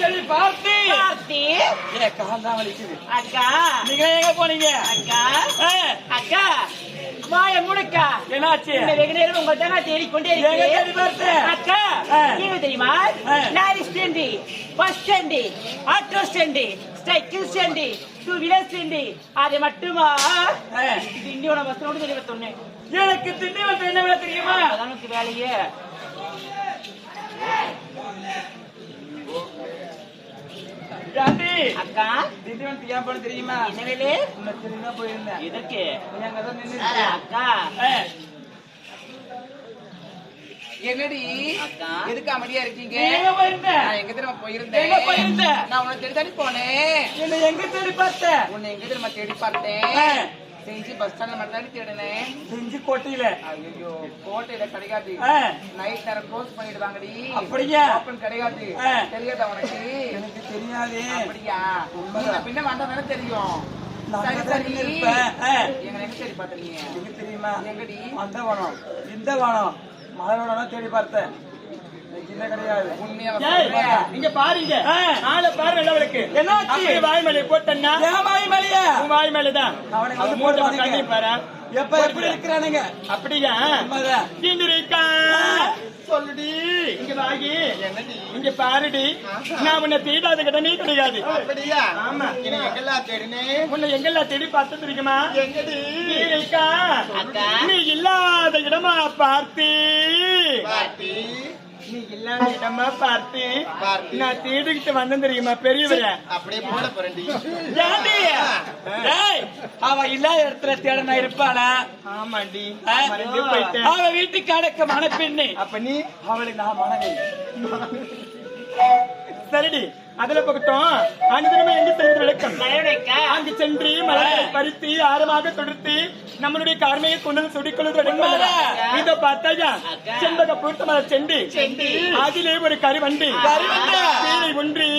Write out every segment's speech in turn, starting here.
சொல்லி பார்த்து கால் வலிக்குது. அக்கா நீங்க எங்க போனீங்க? அக்கா அக்கா வாய முடுக்கா. என்னாச்சு? வெகு நேரம் உங்க தான் தேடிக்கொண்டே இருக்கேன். அக்கா நீங்க தெரியுமா? Lorry stand, bus stand, auto stand, cycle stand, two wheeler stand, அது மட்டுமா திண்டிவனம் பஸ் ரோடு தெரிய சொன்னேன். எனக்கு திண்டிவனத்துல என்ன வேலை தெரியுமா? அதற்கு வேலையே அக்கா. திண்டிவனத்துக்கு ஏன் போன தெரியுமா? என்ன வேலை? தெரியுமா போயிருந்தேன். எதற்கு? அக்கா என்னடி அக்கா எதுக்கு அமைதியா இருக்கீங்க? எங்க தெரியுமா போயிருந்தேன்? நான் உன்னை தேடி தாண்டி போனேன். என்ன எங்க தேடி பார்த்தேன்? உன்னை எங்க தெரியுமா தேடி பார்த்தேன்? செஞ்சு பஸ் ஸ்டாண்ட்ல மட்டும் தாண்டி தேடினேன். செஞ்சு கோட்டையில. ஐயோ கோட்டையில கிடைக்காது. நைட் நேரம் க்ளோஸ் பண்ணிடுவாங்கடி. அப்படியா? ஓபன் கிடையாது. தெரியாதா உனக்கு? எனக்கு தெரியாது. அப்படியா? பின்ன வந்தா தெரியும். சரி எங்க தேடி பார்த்தீங்க? எங்க தெரியுமா? எங்கடி? அந்த வானம் இந்த வானம் மலரோட தேடி பார்த்தேன். கிடையாது. நீங்க பாருங்க ஆளை பாரு நல்லவருக்கு. என்ன வாய்மலை போட்டா வாய்மலையா? வாய்மலைதான். எப்ப எப்படி இருக்கிறானுங்க? அப்படியா? சொல்லுடி. இங்க வாங்கி இங்க பாருடி. நான் உன்னை தேடாத கிட்ட நீ கிடையாது. அப்படியா? ஆமா. எங்கெல்லாம் தேடினேன்? உன்னை எங்கெல்லாம் தேடி பார்த்து தெரியுமா? எங்கடி நீ இல்லாத இடமா பார்த்து நீ இல்லாத இடமா பார்த்து நான் தேடிக்கிட்டு வந்தேன் தெரியுமா பெரியவர? அப்படியே போட போறேன்டி. அவ இல்லாத இடத்துல தேடனா இருப்பாளா? ஆமாண்டி. அவ வீட்டுக்கு அடக்க மனப்பெண்ணு. அப்ப நீ அவளை நான் மனதை சரிடி. அதுல பக்கட்டும் அனுதினமே எங்க சென்று விளக்கம் அங்கு சென்று மலர்களை பறித்து ஆரமாக தொடுத்து நம்மளுடைய கார்மையை கொண்டு சுடிக்கொள்வது. இதை பார்த்தாயா செண்பக பூர்த்த மலர் செண்டு அதிலே ஒரு கருவண்டு கீழே ஒன்று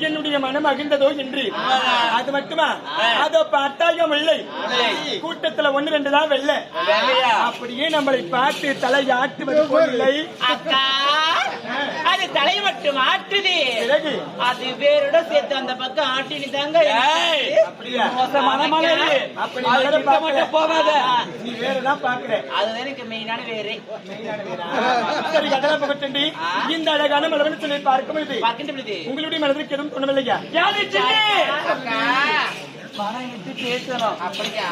என்னுடைய மனம் அகிழ்ந்ததோ என்று. அது மட்டுமா? அதோ பார்த்தாயா முல்லை கூட்டத்துல ஒன்னு ரெண்டு தான் வெள்ளை. அப்படியே நம்மளை பார்த்து தலையாட்டுவது போதில்லை. அது தலை மட்டும் ஆட்டுது. பிறகு அது வேரோட சேர்த்து அந்த பக்கம் ஆட்டினு தாங்க. போகாத நீ வேறதான் பாக்குற. அதுதான் எனக்கு மெயினான வேறு. சரி கடலை பகட்டண்டி இந்த அழகான மலர்னு சொல்லி பார்க்கும் பொழுது உங்களுடைய மனதிற்கு எதுவும் தோணவில்லையா? மனம் விட்டு பேசணும். அப்படியா?